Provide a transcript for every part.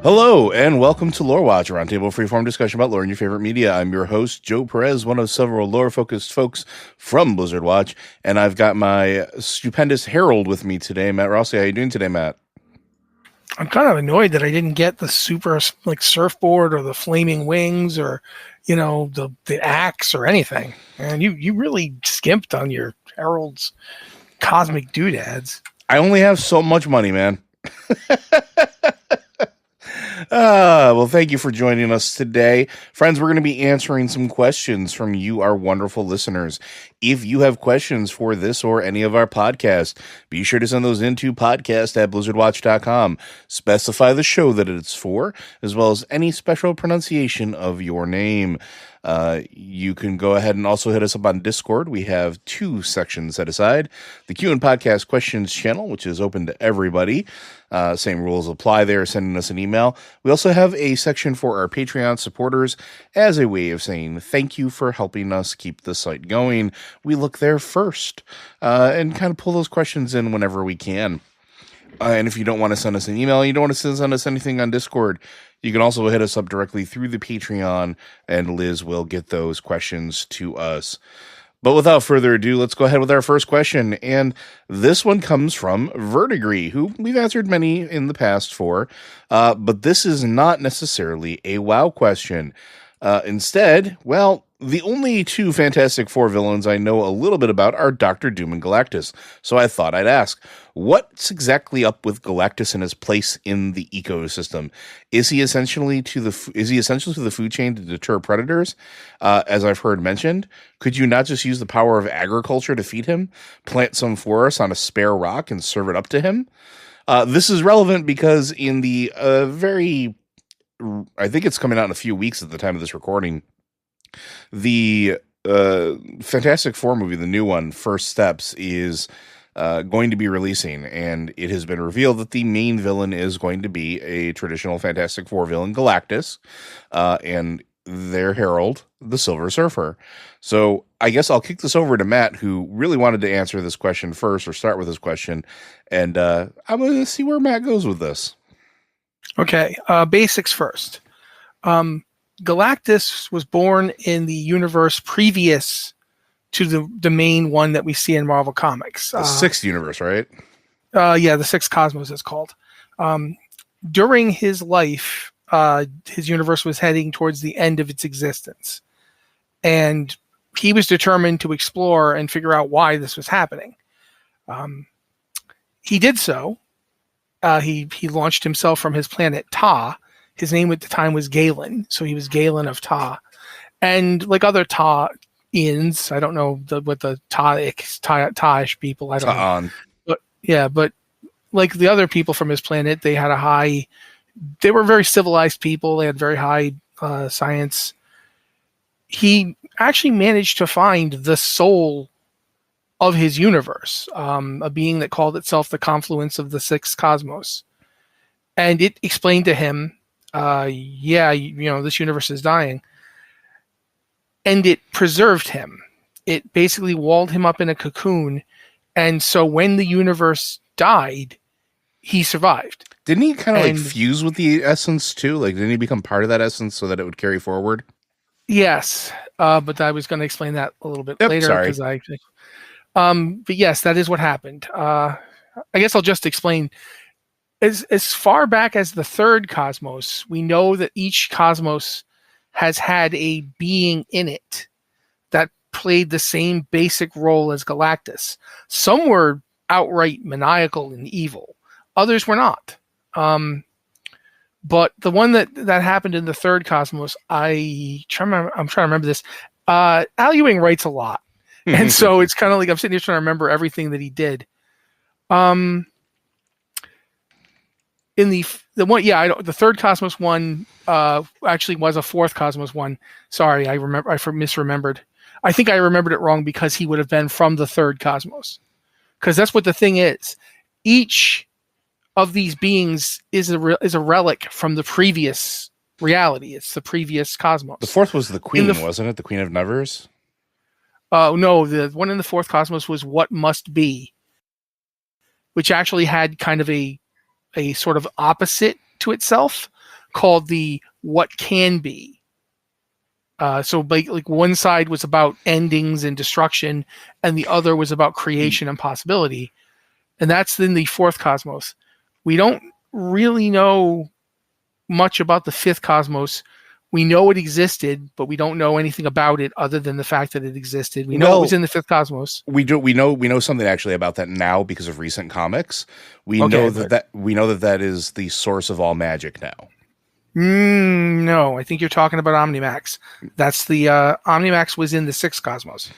Hello, and welcome to Lore Watch, a roundtable freeform discussion about lore in your favorite media. I'm your host, Joe Perez, one of several lore-focused folks from Blizzard Watch, and I've got my stupendous herald with me today, Matt Rossi. How you doing today, Matt? I'm kind of annoyed that I didn't get the super surfboard or the flaming wings or, the axe or anything. And you really skimped on your herald's cosmic doodads. I only have so much money, man. Well, thank you for joining us today. Friends, we're going to be answering some questions from you, our wonderful listeners. If you have questions for this or any of our podcasts, be sure to send those into podcast@blizzardwatch.com. Specify the show that it's for, as well as any special pronunciation of your name. You can go ahead and also hit us up on Discord. We have 2 sections set aside. The Q and Podcast Questions channel, which is open to everybody. Same rules apply there, sending us an email. We also have a section for our Patreon supporters as a way of saying thank you for helping us keep the site going. We look there first and kind of pull those questions in whenever we can. And if you don't want to send us an email, you don't want to send us anything on Discord, you can also hit us up directly through the Patreon, and Liz will get those questions to us. But without further ado, let's go ahead with our first question. And this one comes from Verdigree, who we've answered many in the past for. But this is not necessarily a WoW question. Instead, well, the only 2 Fantastic Four villains I know a little bit about are Dr. Doom and Galactus. So I thought I'd ask, what's exactly up with Galactus and his place in the ecosystem? Is he essential to the food chain to deter predators? As I've heard mentioned, could you not just use the power of agriculture to feed him? Plant some forests on a spare rock and serve it up to him? This is relevant because in the I think it's coming out in a few weeks at the time of this recording, the Fantastic Four movie, the new one, First Steps, is going to be releasing, and it has been revealed that the main villain is going to be a traditional Fantastic Four villain, Galactus, and their herald, the Silver Surfer. So I guess I'll kick this over to Matt, who really wanted to answer this question first, or start with this question, and I'm going to see where Matt goes with this. Okay, basics first. Galactus was born in the universe previous to the main one that we see in Marvel Comics. The 6th universe, right? Yeah, the 6th Cosmos is called. During his life, his universe was heading towards the end of its existence. And he was determined to explore and figure out why this was happening. He did so. He launched himself from his planet Ta. His name at the time was Galen, so he was Galen of Ta. And like other Ta-ians, I don't know what the Ta-ish people, I don't know. But yeah, but like the other people from his planet, they were very civilized people. They had very high science. He actually managed to find the soul of his universe, a being that called itself the confluence of the 6th cosmos. And it explained to him, this universe is dying. And it preserved him. It basically walled him up in a cocoon. And so when the universe died, he survived. Didn't he kind of fuse with the essence too? Like, didn't he become part of that essence so that it would carry forward? Yes. But I was going to explain that a little bit later. Sorry. But yes, that is what happened. I guess I'll just explain. As far back as the 3rd cosmos, we know that each cosmos has had a being in it that played the same basic role as Galactus. Some were outright maniacal and evil. Others were not. But the one that happened in the 3rd cosmos, I'm trying to remember this. Al Ewing writes a lot. And so it's kind of like I'm sitting here trying to remember everything that he did. In the 3rd Cosmos one actually was a 4th Cosmos one. Sorry, I misremembered. I think I remembered it wrong because he would have been from the 3rd Cosmos. Because that's what the thing is. Each of these beings is a relic from the previous reality. It's the previous cosmos. The 4th was the Queen, wasn't it? The Queen of Nevers? No, the one in the 4th Cosmos was What Must Be, which actually had kind of a sort of opposite to itself. called the What Can Be. So like one side was about endings and destruction, and the other was about creation and possibility. And that's in the fourth cosmos. We don't really know much about the fifth cosmos. We know it existed, but we don't know anything about it other than the fact that it existed. We know it was in the fifth cosmos. We know something actually about that now because of recent comics. We know that is the source of all magic now. No, I think you're talking about Omnimax. That's the Omnimax was in the sixth cosmos.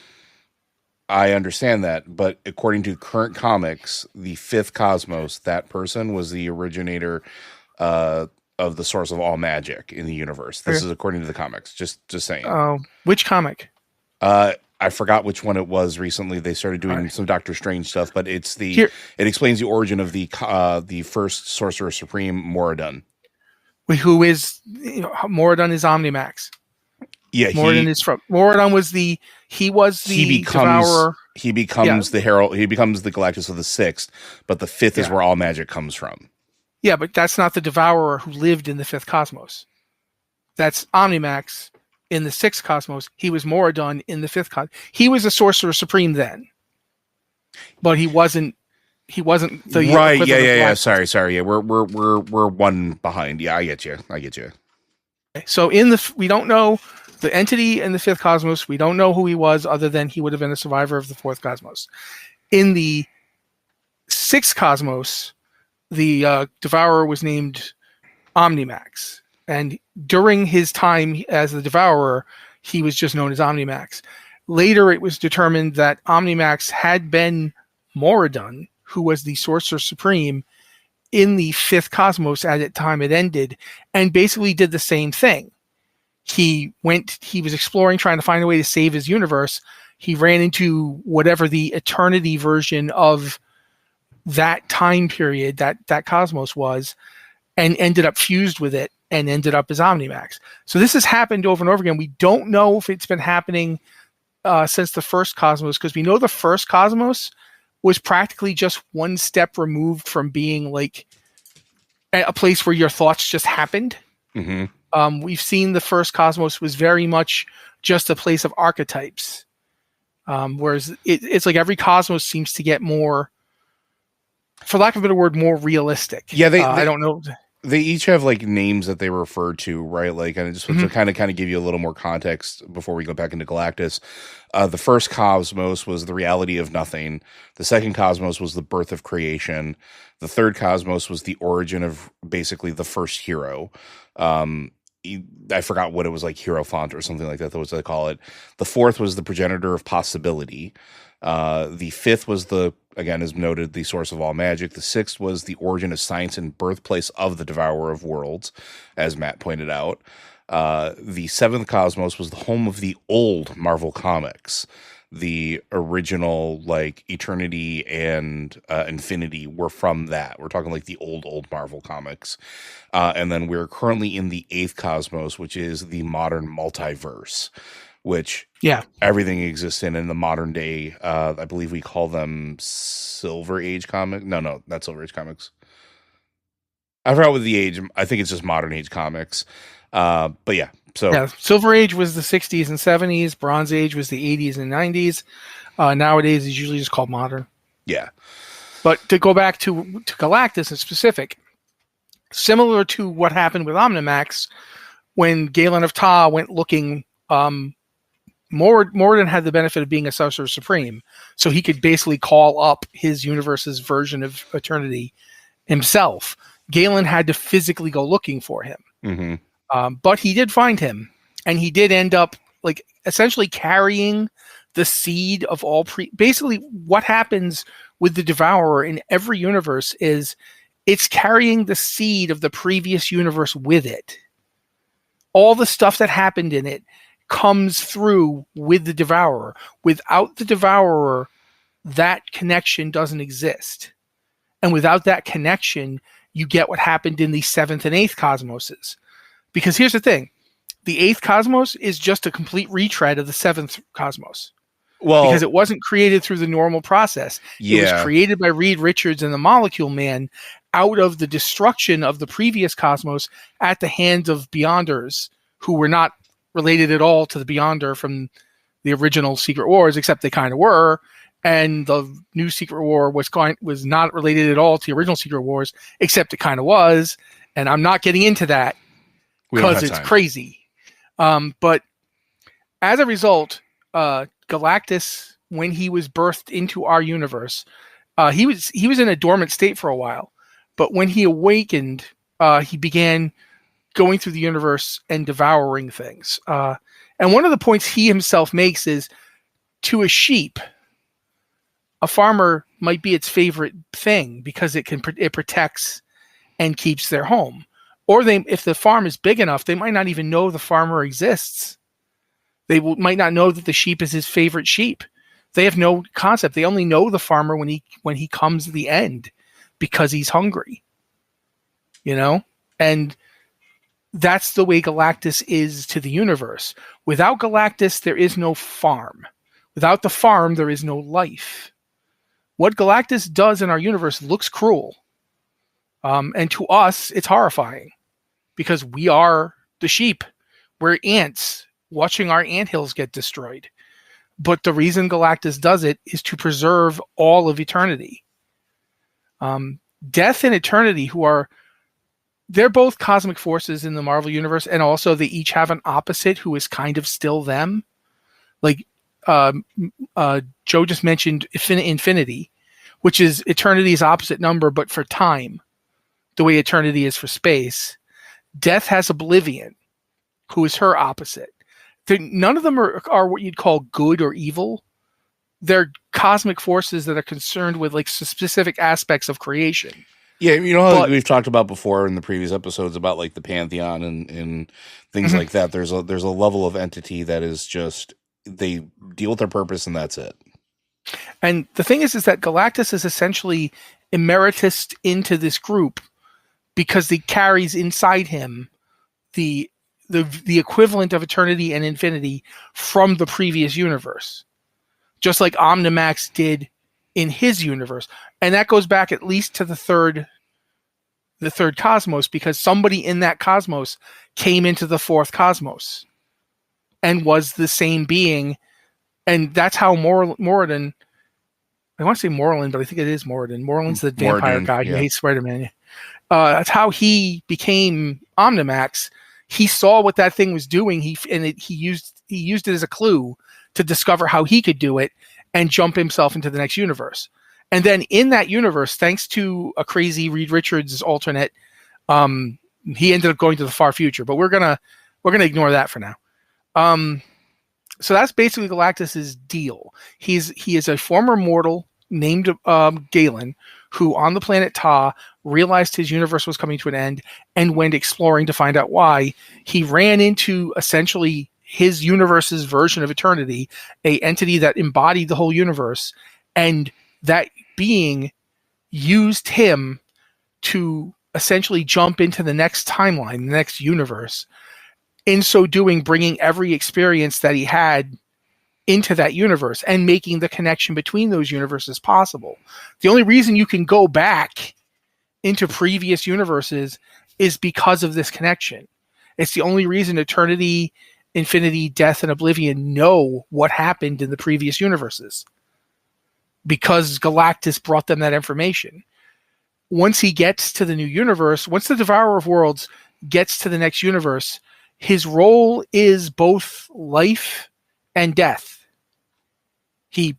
I understand that, but according to current comics, the fifth cosmos, that person was the originator of the source of all magic in the universe. This is according to the comics. Just saying. Oh, which comic? I forgot which one it was. Recently, they started doing some Doctor Strange stuff, but it explains the origin of the first Sorcerer Supreme, Moradun. Who is Moradun is Omnimax. Yeah, Moradun was the devourer. He becomes the herald. He becomes the Galactus of the sixth, but the fifth is where all magic comes from. Yeah, but that's not the devourer who lived in the fifth cosmos. That's Omnimax in the sixth cosmos. He was Moradun in the fifth cosmos. He was a Sorcerer Supreme then, but he wasn't. He wasn't the right. Yeah. Sorry. Yeah, we're one behind. Yeah, I get you. So we don't know the entity in the fifth cosmos. We don't know who he was, other than he would have been a survivor of the fourth cosmos. In the sixth cosmos, the devourer was named Omnimax, and during his time as the devourer, he was just known as Omnimax. Later, it was determined that Omnimax had been Moradun, who was the Sorcerer Supreme in the fifth cosmos at the time it ended, and basically did the same thing. He was exploring, trying to find a way to save his universe. He ran into whatever the eternity version of that time period, that cosmos was, and ended up fused with it and ended up as Omnimax. So this has happened over and over again. We don't know if it's been happening since the first cosmos, because we know the first cosmos was practically just one step removed from being like a place where your thoughts just happened. Mm-hmm. We've seen the first cosmos was very much just a place of archetypes. Whereas it's like every cosmos seems to get more, for lack of a better word, more realistic. Yeah, I don't know. They each have like names that they refer to, right? Like, and just to kind of give you a little more context before we go back into Galactus. The first cosmos was the reality of nothing. The second cosmos was the birth of creation. The third cosmos was the origin of basically the first hero. I forgot what it was, like Hierophant or something like that. That was what they call it. The fourth was the progenitor of possibility. The fifth was again, as noted, the source of all magic. The sixth was the origin of science and birthplace of the devourer of worlds, as Matt pointed out. The seventh cosmos was the home of the old Marvel comics. The original, like, Eternity and Infinity were from that. We're talking like the old Marvel comics. And then we're currently in the eighth cosmos, which is the modern multiverse, which everything exists in the modern day. I believe we call them Silver Age comics. No, not Silver Age comics. I forgot what the age. I think it's just modern age comics. But yeah. So Silver Age was the 60s and 70s. Bronze Age was the 80s and 90s. Nowadays, it's usually just called modern. Yeah. But to go back to Galactus in specific, similar to what happened with Omnimax, when Galen of Ta went looking, Moradun had the benefit of being a Sorcerer Supreme, so he could basically call up his universe's version of Eternity himself. Galen had to physically go looking for him. Mm-hmm. But he did find him, and he did end up like essentially carrying the seed of all basically what happens with the Devourer in every universe is it's carrying the seed of the previous universe with it. All the stuff that happened in it comes through with the Devourer. Without the Devourer, that connection doesn't exist. And without that connection, you get what happened in the seventh and eighth cosmoses. Because here's the thing. The eighth cosmos is just a complete retread of the seventh cosmos. Well, because it wasn't created through the normal process. It was created by Reed Richards and the Molecule Man out of the destruction of the previous cosmos at the hands of Beyonders, who were not related at all to the Beyonder from the original Secret Wars, except they kind of were. And the new Secret War was not related at all to the original Secret Wars, except it kind of was. And I'm not getting into that because it's crazy. But as a result, Galactus, when he was birthed into our universe, he was in a dormant state for a while. But when he awakened, he began going through the universe and devouring things. And one of the points he himself makes is, to a sheep, a farmer might be its favorite thing because it protects and keeps their home. Or if the farm is big enough, they might not even know the farmer exists. They might not know that the sheep is his favorite sheep. They have no concept. They only know the farmer when he comes to the end because he's hungry. And that's the way Galactus is to the universe. Without Galactus, there is no farm. Without the farm, there is no life. What Galactus does in our universe looks cruel. And to us, it's horrifying because we are the sheep. We're ants watching our anthills get destroyed. But the reason Galactus does it is to preserve all of eternity. Death and Eternity, they're both cosmic forces in the Marvel Universe, and also they each have an opposite who is kind of still them. Like Joe just mentioned Infinity, which is Eternity's opposite number, but for time, the way Eternity is for space. Death has Oblivion, who is her opposite. None of them are what you'd call good or evil. They're cosmic forces that are concerned with like specific aspects of creation. Yeah, how we've talked about before in the previous episodes about like the Pantheon and things like that. There's a level of entity that is just, they deal with their purpose and that's it. And the thing is that Galactus is essentially emeritus into this group because he carries inside him the equivalent of Eternity and Infinity from the previous universe, just like Omnimax did in his universe. And that goes back at least to the third cosmos, because somebody in that cosmos came into the fourth cosmos and was the same being. And that's how Moradin, I want to say Moreland, but I think it is Moradin. Moreland's the vampire guy who hates Spider-Man. That's how he became Omnimax. He saw what that thing was doing. He used it as a clue to discover how he could do it and jump himself into the next universe. And then in that universe, thanks to a crazy Reed Richards alternate, he ended up going to the far future. But we're gonna ignore that for now. So that's basically Galactus's deal. He is a former mortal named Galen, who on the planet Ta realized his universe was coming to an end and went exploring to find out why. He ran into essentially his universe's version of Eternity, a entity that embodied the whole universe, and that being used him to essentially jump into the next timeline, the next universe. In so doing, bringing every experience that he had into that universe and making the connection between those universes possible. The only reason you can go back into previous universes is because of this connection. It's the only reason Eternity, Infinity, Death, and Oblivion know what happened in the previous universes, because Galactus brought them that information. Once he gets to the new universe, once the Devourer of Worlds gets to the next universe, his role is both life and death. He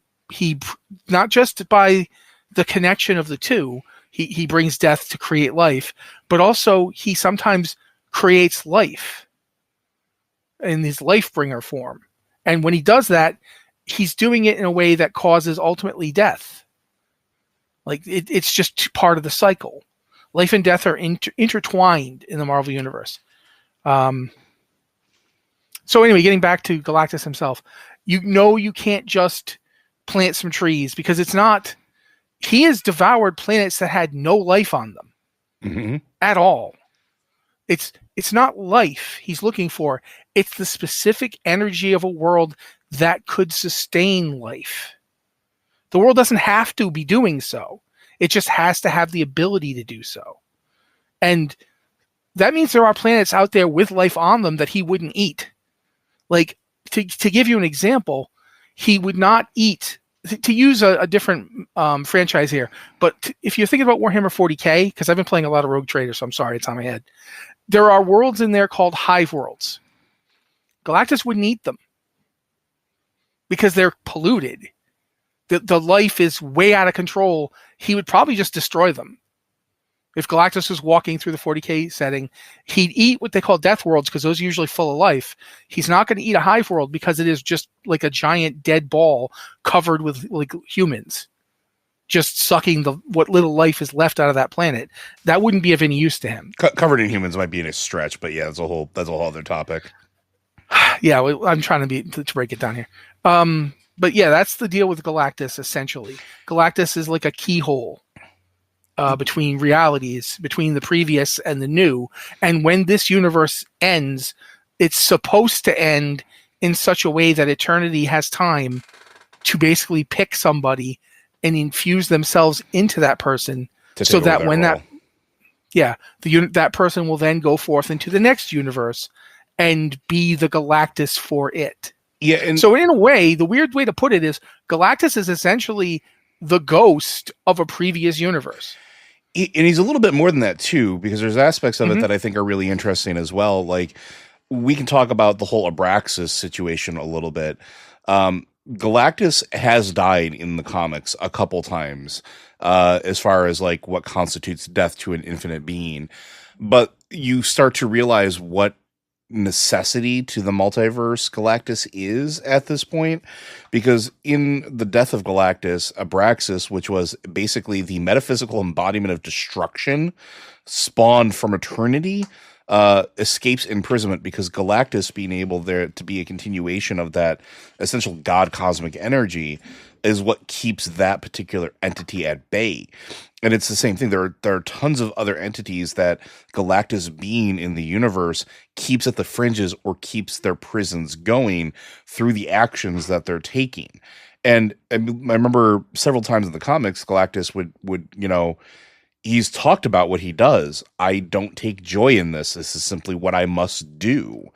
not just by the connection of the two, he brings death to create life, but also he sometimes creates life in his life bringer form. And when he does that, he's doing it in a way that causes ultimately death. Like it's just part of the cycle. Life and death are intertwined in the Marvel Universe. So anyway, getting back to Galactus himself, you can't just plant some trees, because he has devoured planets that had no life on them at all. It's It's not life he's looking for. It's the specific energy of a world that could sustain life. The world doesn't have to be doing so. It just has to have the ability to do so. And that means there are planets out there with life on them that he wouldn't eat. Like, to give you an example, he would not eat, to use a different franchise here, but if you're thinking about Warhammer 40k, because I've been playing a lot of Rogue Trader, so I'm sorry, it's on my head. There are worlds in there called hive worlds. Galactus wouldn't eat them because they're polluted. The life is way out of control. He would probably just destroy them. If Galactus was walking through the 40k setting, he'd eat what they call death worlds because those are usually full of life. He's not going to eat a hive world because it is just like a giant dead ball covered with like humans, just sucking what little life is left out of that planet. That wouldn't be of any use to him. Covered in humans might be in a stretch, but yeah, that's a whole other topic. Yeah, I'm trying to break it down here. But yeah, that's the deal with Galactus, essentially. Galactus is like a keyhole between realities, between the previous and the new. And when this universe ends, it's supposed to end in such a way that eternity has time to basically pick somebody and infuse themselves into that person so that when that person will then go forth into the next universe and be the Galactus for it. Yeah, and so in a way, the weird way to put it is Galactus is essentially the ghost of a previous universe. And he's a little bit more than that too, because there's aspects of it that I think are really interesting as well. Like, we can talk about the whole Abraxas situation a little bit. Galactus has died in the comics a couple times, as far as like what constitutes death to an infinite being. But you start to realize what necessity to the multiverse Galactus is at this point, because in the death of Galactus, Abraxas, which was basically the metaphysical embodiment of destruction spawned from eternity, escapes imprisonment because Galactus, being able there to be a continuation of that essential god cosmic energy, is what keeps that particular entity at bay. And it's the same thing. There are tons of other entities that Galactus being in the universe keeps at the fringes or keeps their prisons going through the actions that they're taking. And I remember several times in the comics, Galactus would he's talked about what he does. I don't take joy in this. This is simply what I must do.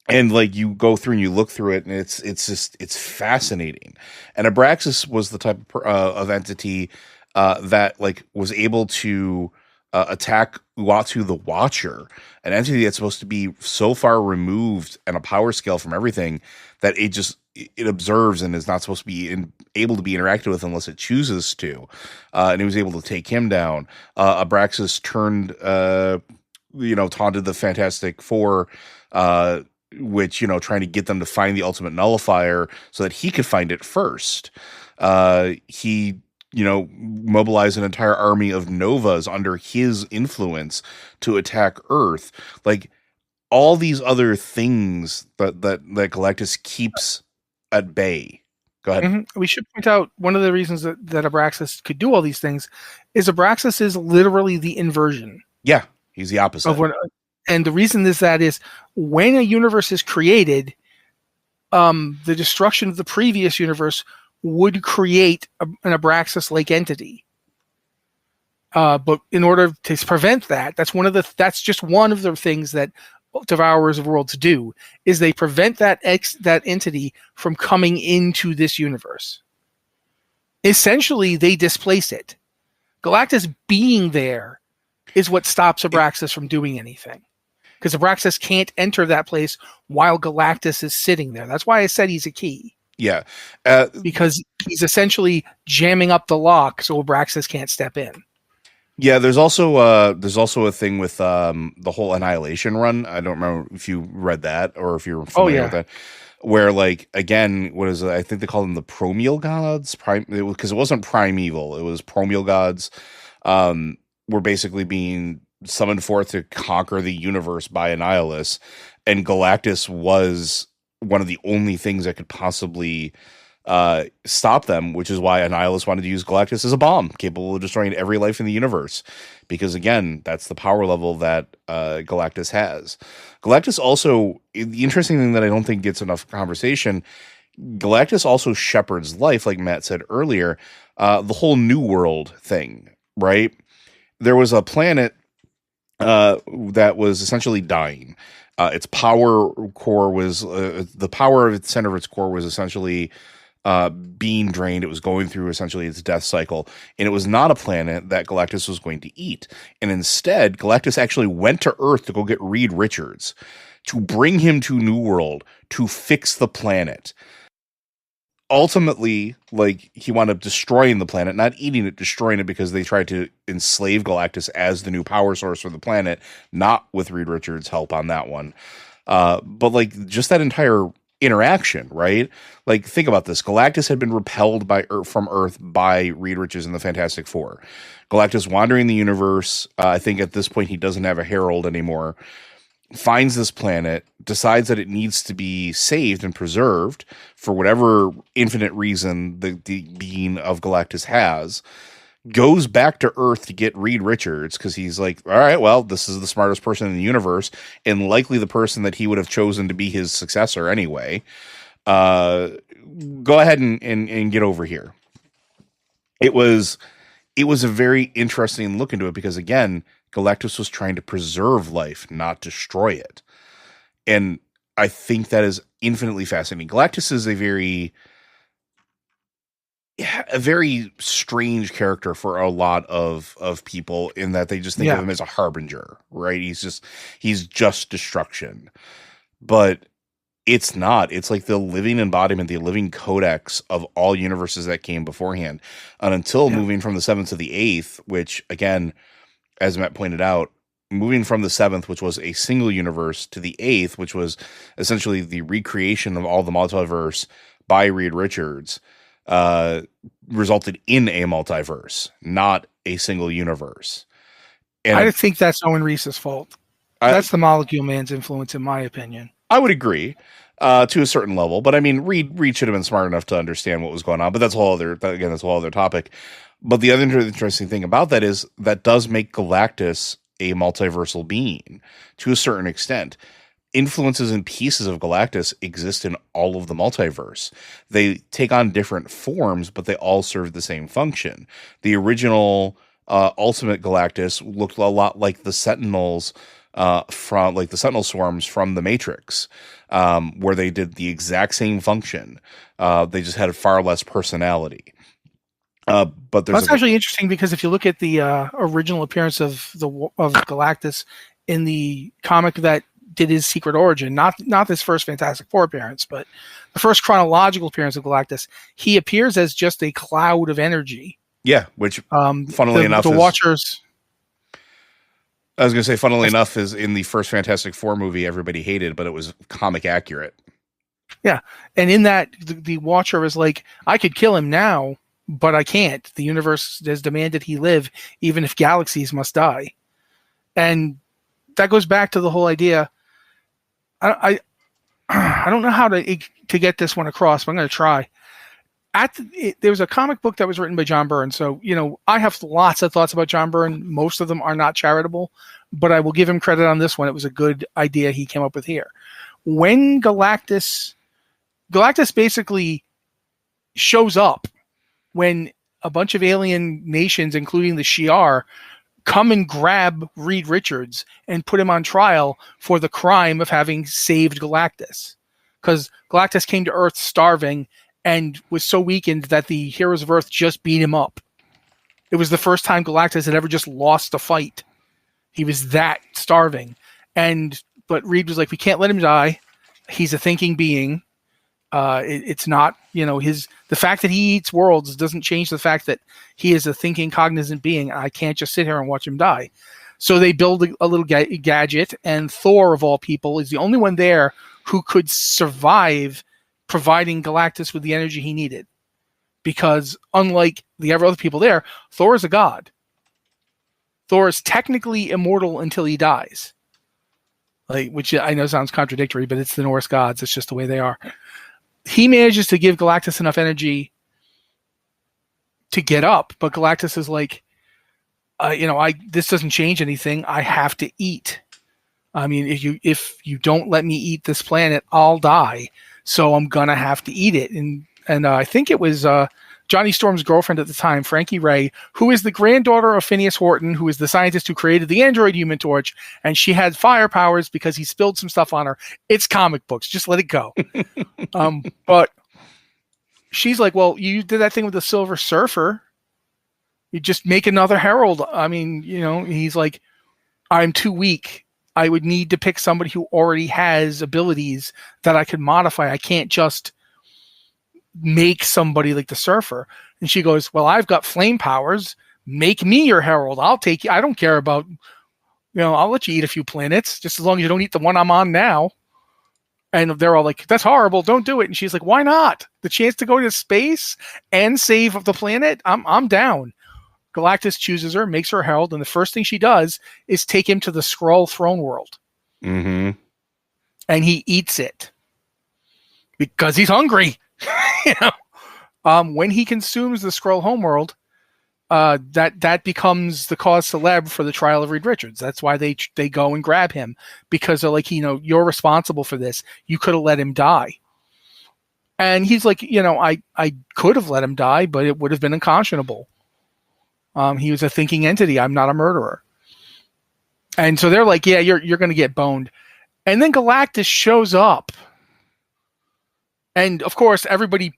And like, you go through and you look through it, and it's fascinating. And Abraxas was the type of entity that like was able to attack Uatu the Watcher, an entity that's supposed to be so far removed and a power scale from everything that it observes and is not supposed to be able to be interacted with unless it chooses to. And he was able to take him down. Abraxas taunted the Fantastic Four, which, trying to get them to find the ultimate nullifier so that he could find it first. He mobilized an entire army of Novas under his influence to attack Earth. Like, all these other things that Galactus keeps at bay. Go ahead. Mm-hmm. We should point out one of the reasons that Abraxas could do all these things is Abraxas is literally the inversion. Yeah, he's the opposite. And the reason is when a universe is created, the destruction of the previous universe would create an Abraxas-like entity. But in order to prevent that, that's just one of the things that Devourers of Worlds do, is they prevent that entity from coming into this universe. Essentially, they displace it. Galactus being there is what stops Abraxas from doing anything. Because Abraxas can't enter that place while Galactus is sitting there. That's why I said he's a key. Yeah. Because he's essentially jamming up the lock so Abraxas can't step in. Yeah, there's also a thing with the whole Annihilation run. I don't remember if you read that or if you're familiar with that. Where, like, again, what is it? I think they call them the Promeal gods, because it wasn't primeval. It was Promeal gods. Were basically being summoned forth to conquer the universe by Annihilus, and Galactus was one of the only things that could possibly stop them, which is why Annihilus wanted to use Galactus as a bomb, capable of destroying every life in the universe. Because again, that's the power level that Galactus has. Galactus also, the interesting thing that I don't think gets enough conversation, Galactus also shepherds life, like Matt said earlier, the whole New World thing, right? There was a planet that was essentially dying. Its power core was the power of the center of its core was essentially being drained. It was going through essentially its death cycle, and it was not a planet that Galactus was going to eat. And instead, Galactus actually went to Earth to go get Reed Richards to bring him to New World to fix the planet. Ultimately, like, he wound up destroying the planet, not eating it, destroying it, because they tried to enslave Galactus as the new power source for the planet, not with Reed Richards' help on that one. But like, just that entire interaction, right? Like, think about this. Galactus had been repelled from Earth by Reed Richards and the Fantastic Four. Galactus wandering the universe. I think at this point he doesn't have a herald anymore. Finds this planet, decides that it needs to be saved and preserved for whatever infinite reason the being of Galactus has, goes back to Earth to get Reed Richards, because he's like, all right, well, this is the smartest person in the universe, and likely the person that he would have chosen to be his successor anyway. Go ahead and get over here. It was a very interesting look into it, because again, Galactus was trying to preserve life, not destroy it. And I think that is infinitely fascinating. Galactus is a very strange character for a lot of people, in that they just think of him as a harbinger, right? He's just destruction. But it's not. It's like the living embodiment, the living codex of all universes that came beforehand. And until moving from the 7th to the 8th, which again, as Matt pointed out, moving from the 7th, which was a single universe, to the 8th, which was essentially the recreation of all the multiverse by Reed Richards, resulted in a multiverse, not a single universe. And I think that's Owen Reese's fault. That's the Molecule Man's influence, in my opinion. I would agree to a certain level, but I mean, Reed should have been smart enough to understand what was going on. But that's a whole other topic. But the other interesting thing about that is that does make Galactus a multiversal being to a certain extent. Influences and pieces of Galactus exist in all of the multiverse. They take on different forms, but they all serve the same function. The original Ultimate Galactus looked a lot like the Sentinels from like the Sentinel swarms from the Matrix, where they did the exact same function. They just had far less personality. But that's actually interesting, because if you look at the original appearance of Galactus in the comic that did his secret origin, not this first Fantastic Four appearance, but the first chronological appearance of Galactus, he appears as just a cloud of energy. Yeah, which funnily enough, the Watchers. I was going to say, funnily enough, is in the first Fantastic Four movie, everybody hated, but it was comic accurate. Yeah, and in that, the Watcher is like, I could kill him now, but I can't. The universe has demanded he live, even if galaxies must die. And that goes back to the whole idea. I don't know how to get this one across, but I'm going to try. There was a comic book that was written by John Byrne. So, I have lots of thoughts about John Byrne. Most of them are not charitable, but I will give him credit on this one. It was a good idea he came up with here. When Galactus basically shows up when a bunch of alien nations, including the Shi'ar, come and grab Reed Richards and put him on trial for the crime of having saved Galactus. Because Galactus came to Earth starving and was so weakened that the heroes of Earth just beat him up. It was the first time Galactus had ever just lost a fight. He was that starving. But Reed was like, we can't let him die. He's a thinking being. It's not, the fact that he eats worlds doesn't change the fact that he is a thinking, cognizant being. I can't just sit here and watch him die. So they build a little gadget, and Thor, of all people, is the only one there who could survive providing Galactus with the energy he needed. Because unlike the other people there, Thor is a god. Thor is technically immortal until he dies. Which I know sounds contradictory, but it's the Norse gods. It's just the way they are. he manages to give Galactus enough energy to get up, but Galactus is like, this doesn't change anything. I have to eat. I mean, if you don't let me eat this planet, I'll die. So I'm gonna have to eat it. And I think it was Johnny Storm's girlfriend at the time, Frankie Ray, who is the granddaughter of Phineas Horton, who is the scientist who created the android Human Torch, and she had fire powers because he spilled some stuff on her. It's comic books, just let it go. But she's like, well, you did that thing with the Silver Surfer. You just make another Herald. I mean, he's like, I'm too weak. I would need to pick somebody who already has abilities that I could modify. I can't just make somebody like the Surfer. And she goes, well, I've got flame powers. Make me your Herald. I'll take you. I don't care about, I'll let you eat a few planets, just as long as you don't eat the one I'm on now. And they're all like, that's horrible. Don't do it. And she's like, why not? The chance to go to space and save the planet? I'm down. Galactus chooses her, makes her a Herald, and the first thing she does is take him to the Skrull throne world. Mm-hmm. And he eats it because he's hungry. When he consumes the Skrull homeworld, that becomes the cause célèbre for the trial of Reed Richards. That's why they go and grab him, because they're like, you're responsible for this. You could have let him die. And he's like, I could have let him die, but it would have been unconscionable. He was a thinking entity. I'm not a murderer. And so they're like, yeah, you're going to get boned. And then Galactus shows up. And of course, everybody,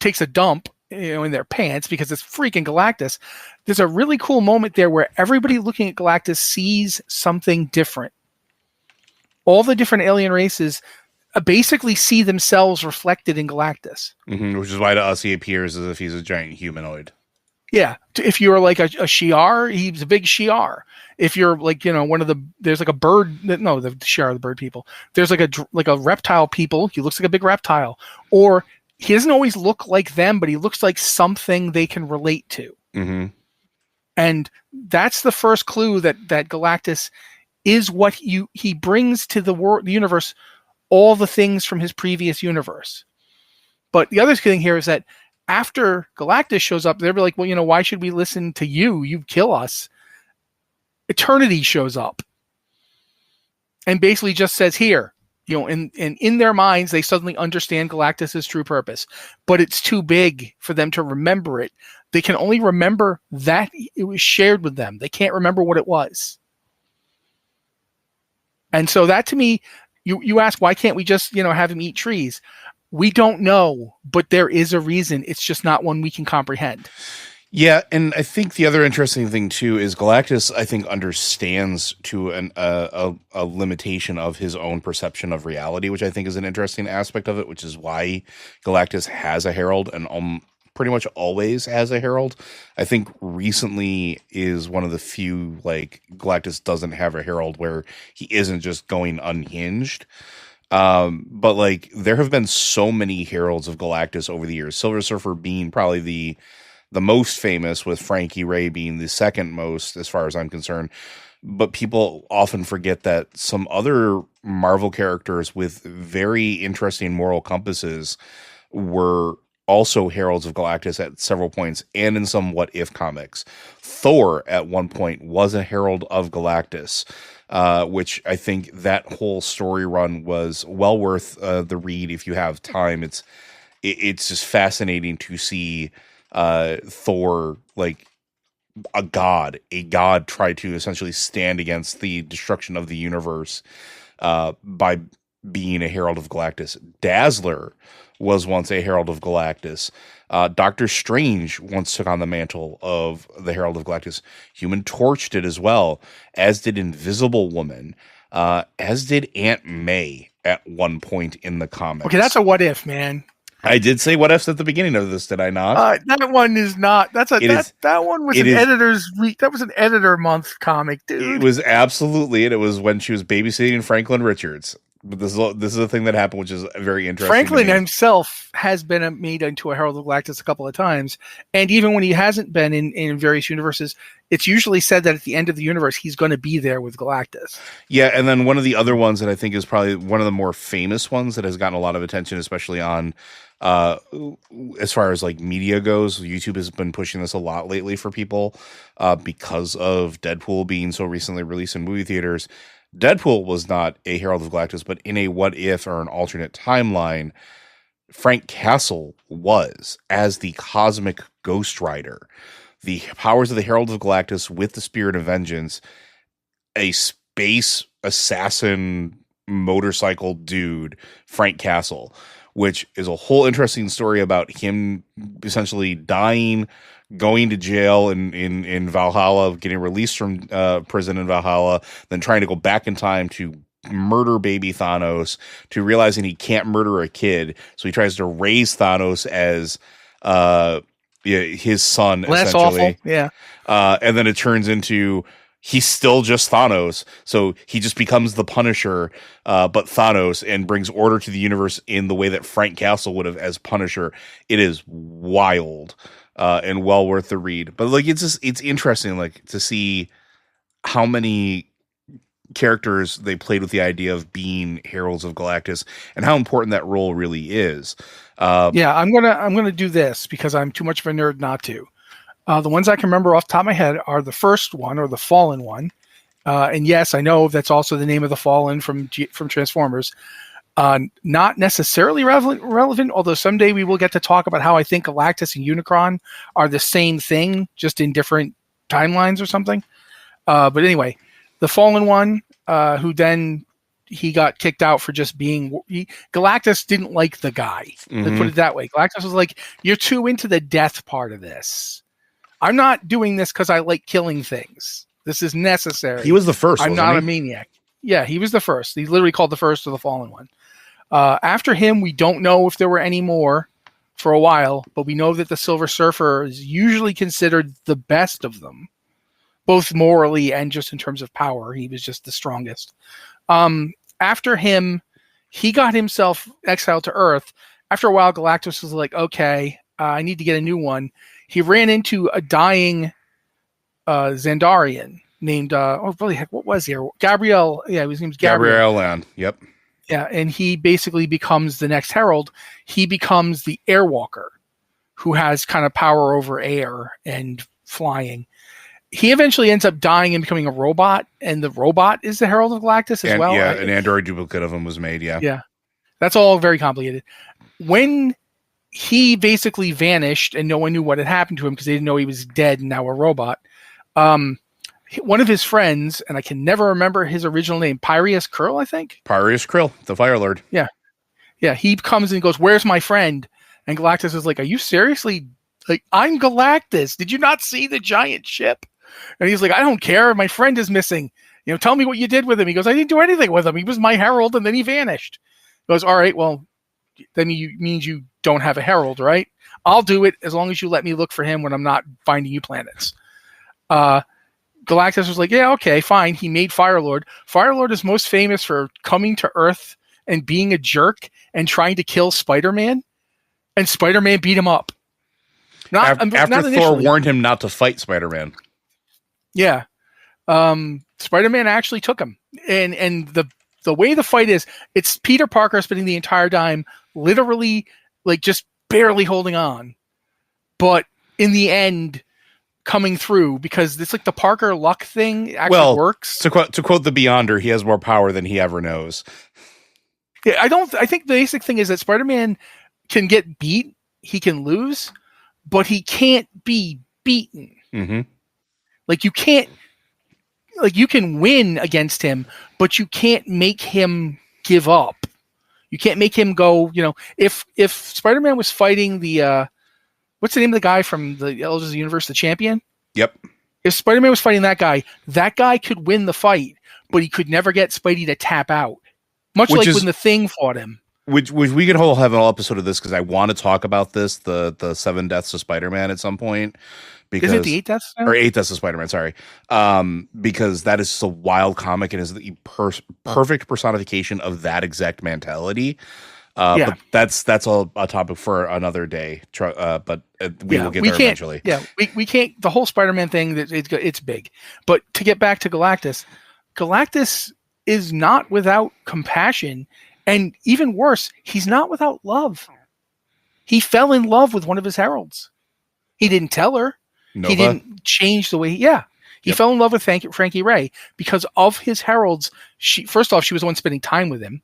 takes a dump, in their pants because it's freaking Galactus. There's a really cool moment there where everybody looking at Galactus sees something different. All the different alien races basically see themselves reflected in Galactus. Mm-hmm, which is why to us he appears as if he's a giant humanoid. Yeah. If you're like a Shi'ar, he's a big Shi'ar. If you're like, there's like a bird. No, the Shi'ar are the bird people. There's like a reptile people. He looks like a big reptile. Or he doesn't always look like them, but he looks like something they can relate to. Mm-hmm. And that's the first clue that Galactus is what he brings to the universe, all the things from his previous universe. But the other thing here is that after Galactus shows up, they'll be like, well, why should we listen to you? You kill us. Eternity shows up and basically just says, here, and in their minds, they suddenly understand Galactus's true purpose, but it's too big for them to remember it. They can only remember that it was shared with them. They can't remember what it was. And so that, to me, you ask, why can't we just, have him eat trees? We don't know, but there is a reason. It's just not one we can comprehend. Yeah, and I think the other interesting thing too is Galactus, I think, understands to a limitation of his own perception of reality, which I think is an interesting aspect of it, which is why Galactus has a Herald and pretty much always has a Herald. I think recently is one of the few, like, Galactus doesn't have a Herald where he isn't just going unhinged. But like there have been so many Heralds of Galactus over the years, Silver Surfer being probably the most famous, with Frankie Ray being the second most as far as I'm concerned. But people often forget that some other Marvel characters with very interesting moral compasses were also Heralds of Galactus at several points, and in some What If comics. Thor at one point was a Herald of Galactus. Which I think that whole story run was well worth the read if you have time. It's just fascinating to see Thor, like a god try to essentially stand against the destruction of the universe by being a Herald of Galactus. Dazzler was once a Herald of Galactus. Doctor Strange once took on the mantle of the Herald of Galactus. Human Torch did as well, as did Invisible Woman, as did Aunt May at one point in the comics. Okay, that's a what if, man. I did say what ifs at the beginning of this, did I not? That one is not. That one was an editor's week. That was an editor month comic, dude. It was absolutely, and it was when she was babysitting Franklin Richards. But this is a thing that happened, which is very interesting. Franklin himself has been made into a Herald of Galactus a couple of times, and even when he hasn't been in various universes, it's usually said that at the end of the universe he's going to be there with Galactus. Yeah, and then one of the other ones that I think is probably one of the more famous ones that has gotten a lot of attention, especially on as far as like media goes. YouTube has been pushing this a lot lately for people because of Deadpool being so recently released in movie theaters. Deadpool was not a Herald of Galactus, but in a what if or an alternate timeline, Frank Castle was as the cosmic Ghost Rider. The powers of the Herald of Galactus with the Spirit of Vengeance, a space assassin motorcycle dude, Frank Castle, which is a whole interesting story about him essentially dying, going to jail in Valhalla, getting released from prison in Valhalla, then trying to go back in time to murder baby Thanos, to realizing he can't murder a kid, so he tries to raise Thanos as his son. Well, that's essentially. awful. Yeah. And then it turns into he's still just Thanos, so he just becomes the Punisher, but Thanos, and brings order to the universe in the way that Frank Castle would have as Punisher. It is wild. And well worth the read. But like it's interesting like to see how many characters they played with the idea of being Heralds of Galactus and how important that role really is. Yeah, I'm gonna do this because I'm too much of a nerd not to. The ones I can remember off the top of my head are the first one, or the Fallen one. And yes, I know that's also the name of the Fallen from Transformers. Not necessarily relevant, although someday we will get to talk about how I think Galactus and Unicron are the same thing, just in different timelines or something. But anyway, the Fallen one, who then he got kicked out for just being... Galactus didn't like the guy. Mm-hmm. Let's put it that way. Galactus was like, you're too into the death part of this. I'm not doing this because I like killing things. This is necessary. He was the first, I'm not a maniac. Yeah, he was the first. He's literally called the first of the Fallen one. After him, we don't know if there were any more for a while, but we know that the Silver Surfer is usually considered the best of them, both morally and just in terms of power. He was just the strongest. After him, he got himself exiled to Earth. After a while, Galactus was like, okay, I need to get a new one. He ran into a dying Xandarian named, what was he? Gabriel. Yeah, his name's Gabriel. Gabriel Land. Yep. Yeah, and he basically becomes the next Herald. He becomes the Airwalker, who has kind of power over air and flying. He eventually ends up dying and becoming a robot, and the robot is the Herald of Galactus as well. Yeah, an android duplicate of him was made, yeah. Yeah, that's all very complicated. When he basically vanished and no one knew what had happened to him because they didn't know he was dead and now a robot, one of his friends, and I can never remember his original name, Pyreus Krill, I think? Pyreus Krill, the Fire Lord. Yeah. Yeah, he comes and goes, where's my friend? And Galactus is like, are you seriously? Like, I'm Galactus. Did you not see the giant ship? And he's like, I don't care. My friend is missing. Tell me what you did with him. He goes, I didn't do anything with him. He was my herald, and then he vanished. He goes, all right, well, then means you don't have a herald, right? I'll do it as long as you let me look for him when I'm not finding you planets. Galactus was like, yeah, okay, fine. He made Firelord. Firelord is most famous for coming to Earth and being a jerk and trying to kill Spider-Man, and Spider-Man beat him up. After Thor warned him not to fight Spider-Man. Yeah. Spider-Man actually took him. And the way the fight is, it's Peter Parker spending the entire time literally like just barely holding on. But in the end, coming through, because it's like the Parker luck thing actually works. To quote the Beyonder, he has more power than he ever knows. Yeah, I think the basic thing is that Spider-Man can get beat, he can lose, but he can't be beaten. Mm-hmm. Like you can win against him, but you can't make him give up. You can't make him go, if Spider-Man was fighting the what's the name of the guy from the Elders of the Universe, the Champion? Yep. If Spider-Man was fighting that guy could win the fight, but he could never get Spidey to tap out. Much like when the Thing fought him. which we could have an whole episode of this because I want to talk about this, the 7 deaths of Spider-Man at some point. Because, is it the 8 deaths now? Or 8 deaths of Spider-Man, sorry. Because that is a wild comic and is the perfect personification of that exact mentality. But that's a topic for another day. But we will get there eventually. Yeah, we can't. The whole Spider-Man thing, it's big. But to get back to Galactus, Galactus is not without compassion, and even worse, he's not without love. He fell in love with one of his heralds. He didn't tell her. Nova? He didn't change the way. He fell in love with Frankie Ray because of his heralds. First off, she was the one spending time with him.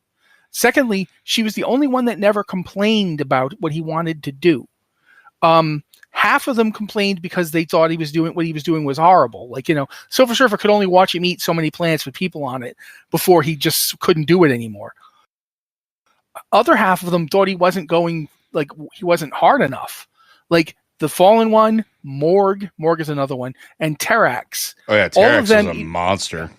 Secondly, she was the only one that never complained about what he wanted to do. Half of them complained because they thought what he was doing was horrible. Like, Silver Surfer could only watch him eat so many planets with people on it before he just couldn't do it anymore. Other half of them thought he wasn't he wasn't hard enough. Like the Fallen One, Morg is another one, and Terrax. Oh yeah, Terrax is a monster.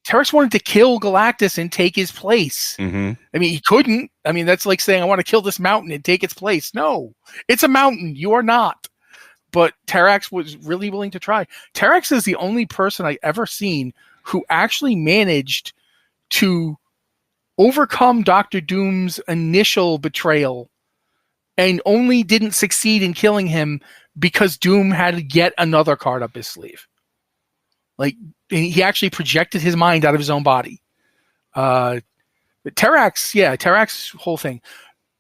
Terrax wanted to kill Galactus and take his place. Mm-hmm. I mean, he couldn't. I mean, that's like saying, I want to kill this mountain and take its place. No, it's a mountain. You are not. But Terrax was really willing to try. Terrax is the only person I ever seen who actually managed to overcome Dr. Doom's initial betrayal and only didn't succeed in killing him because Doom had yet another card up his sleeve. Like, he actually projected his mind out of his own body. But Terrax whole thing.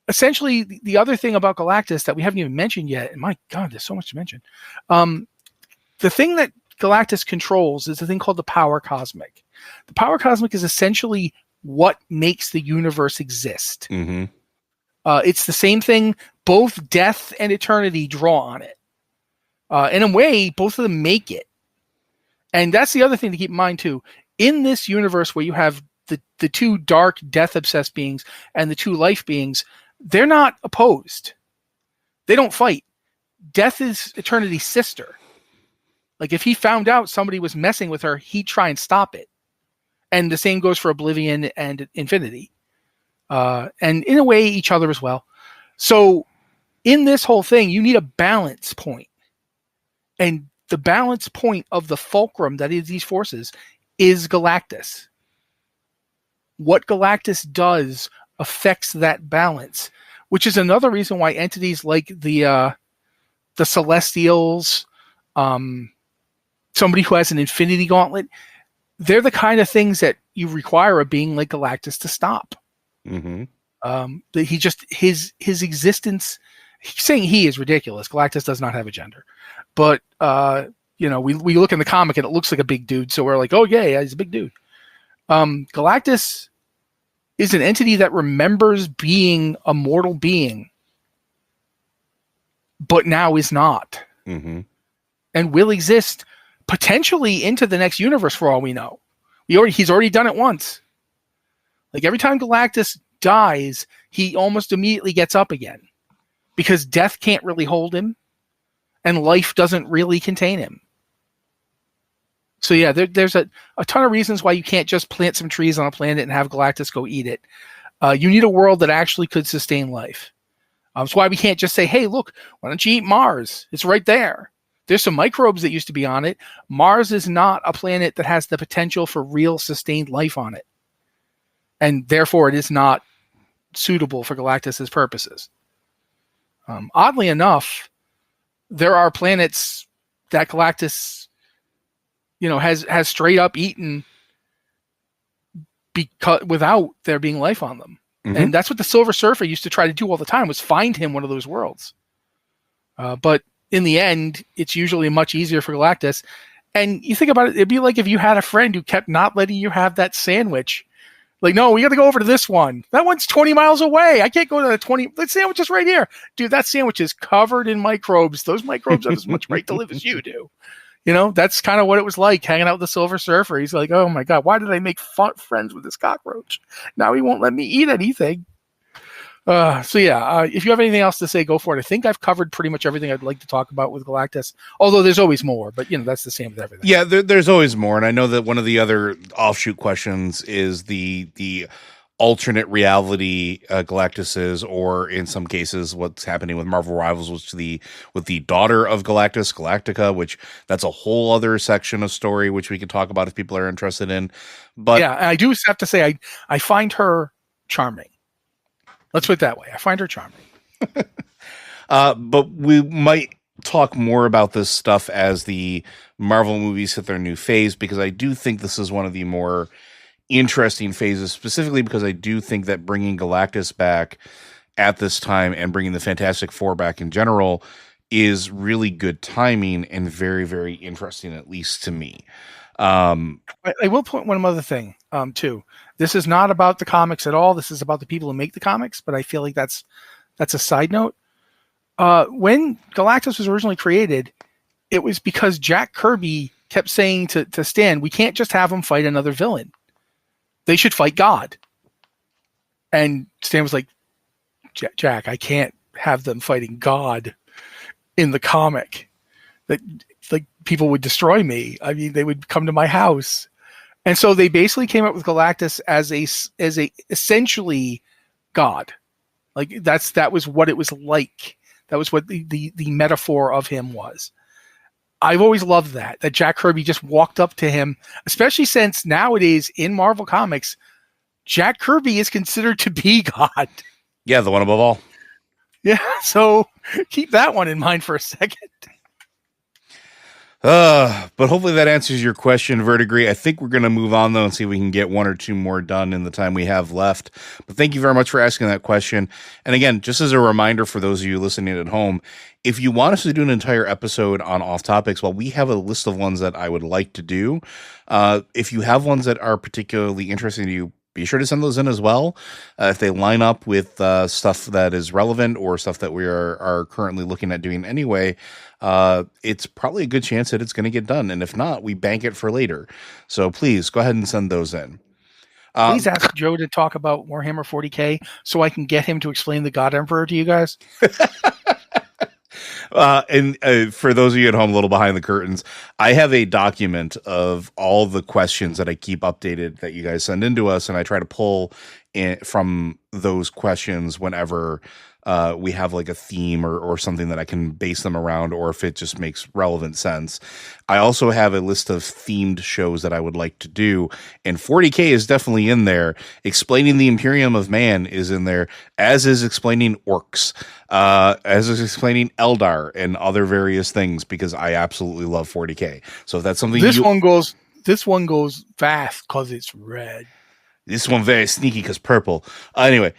Essentially, the other thing about Galactus that we haven't even mentioned yet, and my God, there's so much to mention. The thing that Galactus controls is a thing called the power cosmic. The power cosmic is essentially what makes the universe exist. Mm-hmm. It's the same thing. Both death and eternity draw on it. In a way, both of them make it. And that's the other thing to keep in mind, too. In this universe where you have the two dark, death-obsessed beings and the two life beings, they're not opposed. They don't fight. Death is eternity's sister. Like, if he found out somebody was messing with her, he'd try and stop it. And the same goes for Oblivion and Infinity. And in a way, each other as well. So, in this whole thing, you need a balance point. And the balance point of the fulcrum that is these forces is Galactus. What Galactus does affects that balance, which is another reason why entities like the Celestials, somebody who has an Infinity Gauntlet, they're the kind of things that you require a being like Galactus to stop. Mm-hmm. His existence. Saying he is ridiculous. Galactus does not have a gender, but we look in the comic and it looks like a big dude, so we're like, oh yeah, he's a big dude. Galactus is an entity that remembers being a mortal being, but now is not, mm-hmm. and will exist potentially into the next universe for all we know. He's already done it once. Like every time Galactus dies, he almost immediately gets up again. Because death can't really hold him, and life doesn't really contain him. So yeah, there's a ton of reasons why you can't just plant some trees on a planet and have Galactus go eat it. You need a world that actually could sustain life. That's why we can't just say, hey, look, why don't you eat Mars? It's right there. There's some microbes that used to be on it. Mars is not a planet that has the potential for real sustained life on it. And therefore, it is not suitable for Galactus's purposes. Oddly enough, there are planets that Galactus, has straight up eaten without there being life on them. Mm-hmm. And that's what the Silver Surfer used to try to do all the time, was find him one of those worlds. But in the end, it's usually much easier for Galactus. And you think about it, it'd be like if you had a friend who kept not letting you have that sandwich. Like, no, we got to go over to this one. That one's 20 miles away. I can't go to the 20. The sandwich is right here. Dude, that sandwich is covered in microbes. Those microbes have as much right to live as you do. That's kind of what it was like hanging out with the Silver Surfer. He's like, oh my God, why did I make friends with this cockroach? Now he won't let me eat anything. If you have anything else to say, go for it. I think I've covered pretty much everything I'd like to talk about with Galactus, although there's always more, but that's the same with everything. Yeah, there's always more. And I know that one of the other offshoot questions is the alternate reality Galactus is, or in some cases, what's happening with Marvel Rivals with the daughter of Galactus, Galactica, which that's a whole other section of story which we could talk about if people are interested in. But yeah, I do have to say I find her charming. Let's put it that way. I find her charming. But we might talk more about this stuff as the Marvel movies hit their new phase, because I do think this is one of the more interesting phases, specifically because I do think that bringing Galactus back at this time and bringing the Fantastic Four back in general is really good timing and very, very interesting, at least to me. I will point one other thing too. This is not about the comics at all. This is about the people who make the comics, but I feel like that's a side note. When Galactus was originally created, it was because Jack Kirby kept saying to Stan, we can't just have him fight another villain. They should fight God. And Stan was like, Jack, I can't have them fighting God in the comic. That like people would destroy me. I mean, they would come to my house. And so they basically came up with Galactus as a essentially God. Like that was what it was like. That was what the metaphor of him was. I've always loved that Jack Kirby just walked up to him, especially since nowadays in Marvel Comics, Jack Kirby is considered to be God. Yeah, the one above all. Yeah, so keep that one in mind for a second. But hopefully that answers your question, Vertigree. I think we're going to move on, though, and see if we can get one or two more done in the time we have left. But thank you very much for asking that question. And again, just as a reminder for those of you listening at home, if you want us to do an entire episode on off topics, well, we have a list of ones that I would like to do. If you have ones that are particularly interesting to you, be sure to send those in as well. If they line up with stuff that is relevant or stuff that we are currently looking at doing anyway, it's probably a good chance that it's going to get done. And if not, we bank it for later. So please go ahead and send those in. Please ask Joe to talk about Warhammer 40K so I can get him to explain the God Emperor to you guys. And for those of you at home, a little behind the curtains, I have a document of all the questions that I keep updated that you guys send into us, and I try to pull from those questions whenever we have like a theme or something that I can base them around, or if it just makes relevant sense. I also have a list of themed shows that I would like to do, and 40K is definitely in there. Explaining the Imperium of Man is in there, as is explaining orcs, as is explaining Eldar and other various things, because I absolutely love 40K. So if that's something this one goes fast because it's red. This one very sneaky because purple. Anyway,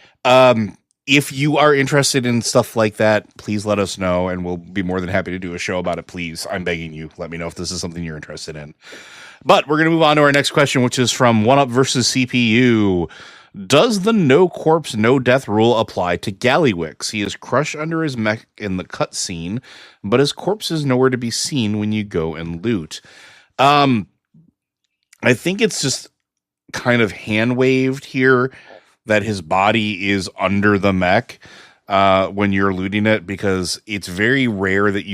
if you are interested in stuff like that, please let us know, and we'll be more than happy to do a show about it. Please, I'm begging you, let me know if this is something you're interested in. But we're going to move on to our next question, which is from One Up versus CPU. Does the no corpse, no death rule apply to Gallywix? He is crushed under his mech in the cutscene, but his corpse is nowhere to be seen when you go and loot. I think it's just kind of hand waved here that his body is under the mech when you're looting it, because it's very rare that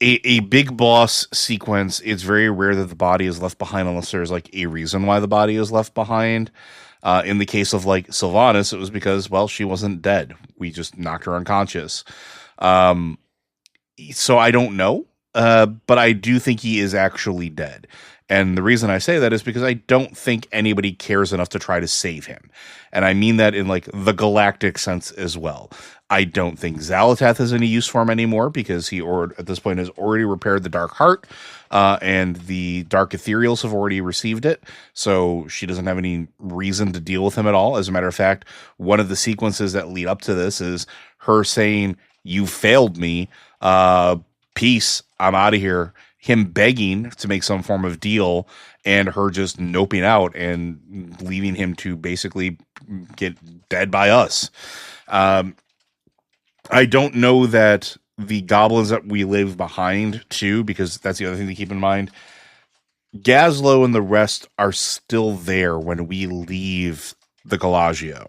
a big boss sequence, it's very rare that the body is left behind unless there's like a reason why the body is left behind. In the case of like Sylvanas, it was because, well, she wasn't dead. We just knocked her unconscious. So I don't know, but I do think he is actually dead. And the reason I say that is because I don't think anybody cares enough to try to save him. And I mean that in like the galactic sense as well. I don't think Xalatath has any use for him anymore, because he at this point has already repaired the Dark Heart, and the Dark Ethereals have already received it. So she doesn't have any reason to deal with him at all. As a matter of fact, one of the sequences that lead up to this is her saying, "You failed me. Peace. I'm out of here." Him begging to make some form of deal, and her just noping out and leaving him to basically get dead by us. I don't know that the goblins that we leave behind too, because that's the other thing to keep in mind. Gazlo and the rest are still there when we leave the Galagio.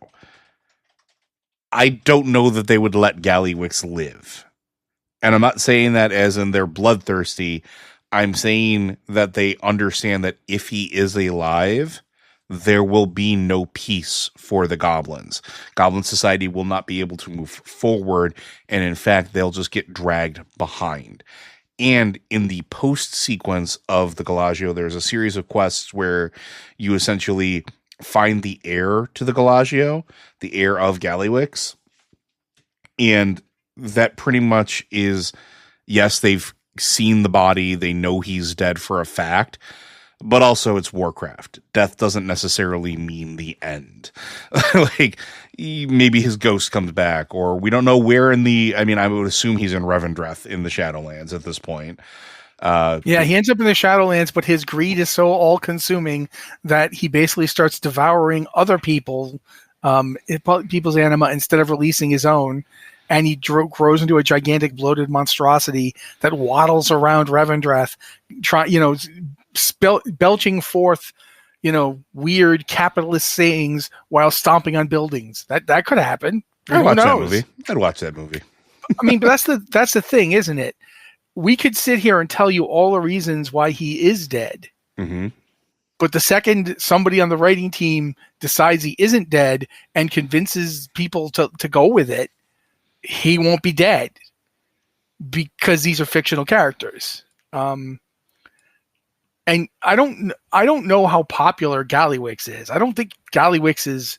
I don't know that they would let Gallywix live. And I'm not saying that as in they're bloodthirsty. I'm saying that they understand that if he is alive, there will be no peace for the goblins. Goblin society will not be able to move forward, and in fact, they'll just get dragged behind. And in the post sequence of the Galagio, there's a series of quests where you essentially find the heir to the Galagio, the heir of Gallywix. And that pretty much is, yes, they've seen the body, they know he's dead for a fact, but also it's Warcraft. Death doesn't necessarily mean the end. Like, maybe his ghost comes back, or we don't know where in the, I mean, I would assume he's in Revendreth in the Shadowlands at this point. Yeah, he ends up in the Shadowlands, but his greed is so all-consuming that he basically starts devouring other people's anima instead of releasing his own, and he grows into a gigantic bloated monstrosity that waddles around Revendreth, belching forth, weird capitalist sayings while stomping on buildings. That could happen. I'd watch that movie. I'd watch that movie. I mean, but that's the thing, isn't it? We could sit here and tell you all the reasons why he is dead. Mm-hmm. But the second somebody on the writing team decides he isn't dead and convinces people to go with it, he won't be dead, because these are fictional characters. And I don't know how popular Gallywix is. I don't think Gallywix is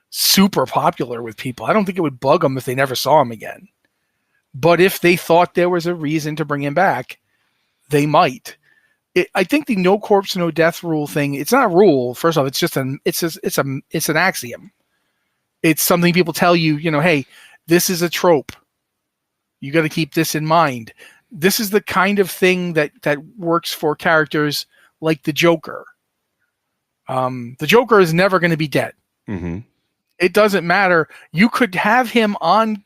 super popular with people. I don't think it would bug them if they never saw him again. But if they thought there was a reason to bring him back, they might. I think the no corpse, no death rule thing, it's not a rule. First off, it's just it's an axiom. It's something people tell you, hey, this is a trope. You got to keep this in mind. This is the kind of thing that works for characters like the Joker. The Joker is never going to be dead. Mm-hmm. It doesn't matter. You could have him on,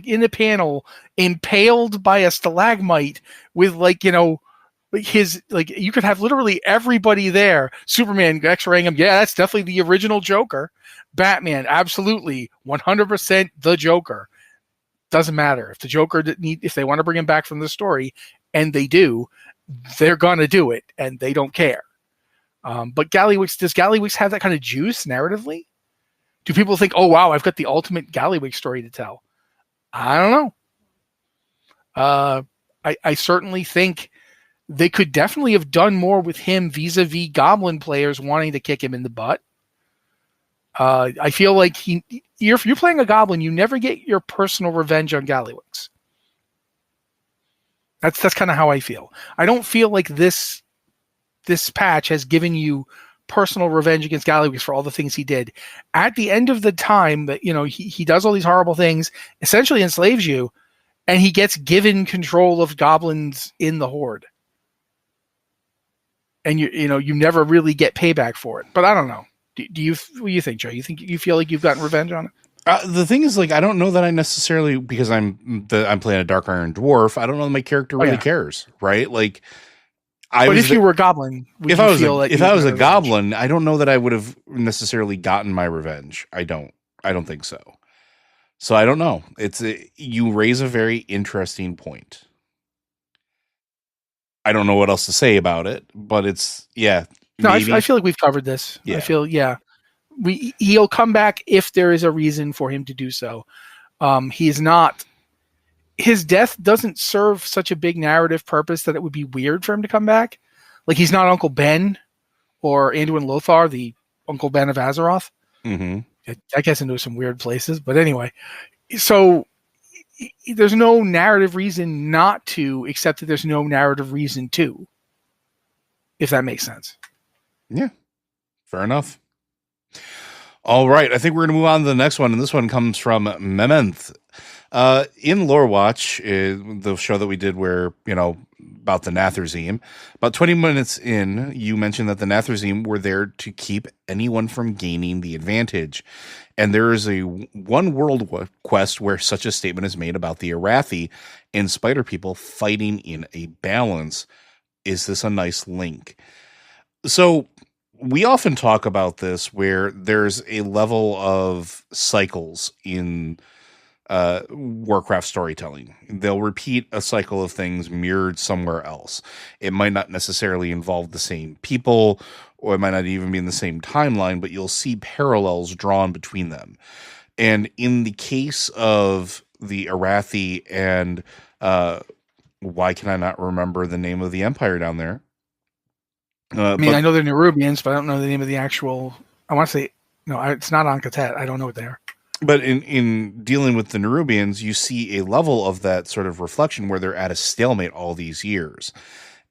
in a panel, impaled by a stalagmite with, you could have literally everybody there. Superman X-raying him. Yeah, that's definitely the original Joker. Batman, absolutely, 100% the Joker. Doesn't matter if the Joker if they want to bring him back from the story, and they do, they're gonna do it, and they don't care. But does Gallywix have that kind of juice narratively? Do people think, oh wow, I've got the ultimate Gallywix story to tell? I don't know. I certainly think they could definitely have done more with him vis-a-vis Goblin players wanting to kick him in the butt. I feel like if you're playing a Goblin, you never get your personal revenge on Gallywix. That's kind of how I feel. I don't feel like this patch has given you personal revenge against Gallywix for all the things he did. At the end of the time that he does all these horrible things, essentially enslaves you, and he gets given control of goblins in the Horde. And you never really get payback for it. But I don't know. What do you think, Joe? You feel like you've gotten revenge on it? The thing is, I don't know that I necessarily, because I'm playing a Dark Iron Dwarf, I don't know that my character really cares, right? If you were a Goblin, if I was a Goblin, I don't know that I would have necessarily gotten my revenge. I don't think so. So I don't know. You raise a very interesting point. I don't know what else to say about it, but No, I feel like we've covered this. Yeah. I feel, he'll come back if there is a reason for him to do so. His death doesn't serve such a big narrative purpose that it would be weird for him to come back. Like, he's not Uncle Ben or Anduin Lothar, the Uncle Ben of Azeroth. Mm-hmm. That gets into some weird places, but anyway. So there's no narrative reason not to, except that there's no narrative reason to, if that makes sense. Yeah, fair enough. All right, I think we're going to move on to the next one, and this one comes from Mementh. In Lore Watch, the show that we did where, about the Nazrethim, about 20 minutes in, you mentioned that the Nazrethim were there to keep anyone from gaining the advantage. And there is a one world quest where such a statement is made about the Arathi and spider people fighting in a balance. Is this a nice link? So we often talk about this where there's a level of cycles in Warcraft storytelling. They'll repeat a cycle of things mirrored somewhere else. It might not necessarily involve the same people, or it might not even be in the same timeline, but you'll see parallels drawn between them. And in the case of the Arathi and why can I not remember the name of the empire down there? I mean, I know they're Nerubians, but I don't know the name of the actual. I want to say no. It's not Ankatet. I don't know what they are. But in dealing with the Nerubians, you see a level of that sort of reflection where they're at a stalemate all these years.